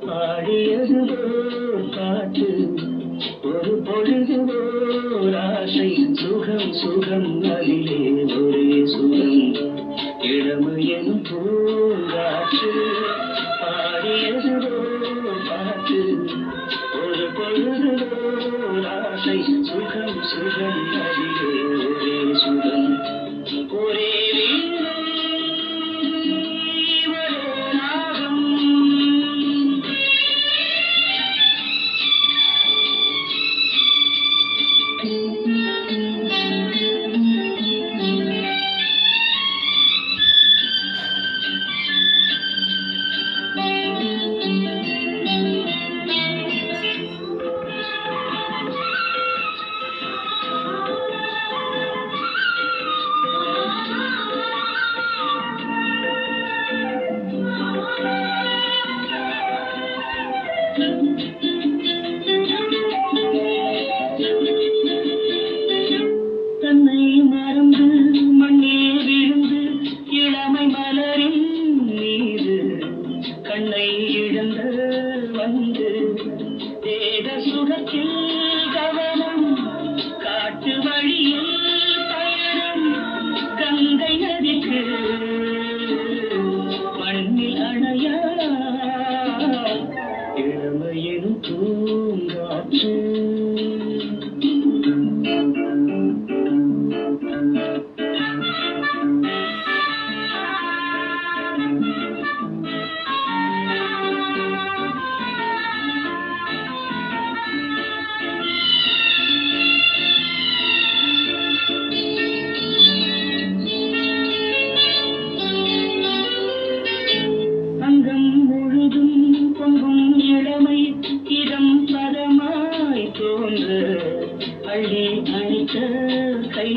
பாடியதுவோ பாட்டு ஒரு பொழுதுவோ ஆசை சுகம் சுகம் அதிலே ஒரே சுகம் இளமையின் பூங்காற்று பாடியதுவோ பாட்டு ஒரு பொழுதுவோ ஆசை சுகம் சுகம் அதிலே ஒரே சுகம் ஒரே தன்னை மறந்து மண்ணில் விழுந்து இளமை மலரின் மீது கண்ணை இழந்து வந்து தேக சுகத்தில் கவனம் காட்டு வழியில் பயணம் கங்கை நதிக்கு மண்ணில் அணையா இளமையின் பூங்காற்று அங்கம் முழுதும் பொங்கும் இளமை இதம் பதமாய் தோன்று அள்ளி அணித்த கை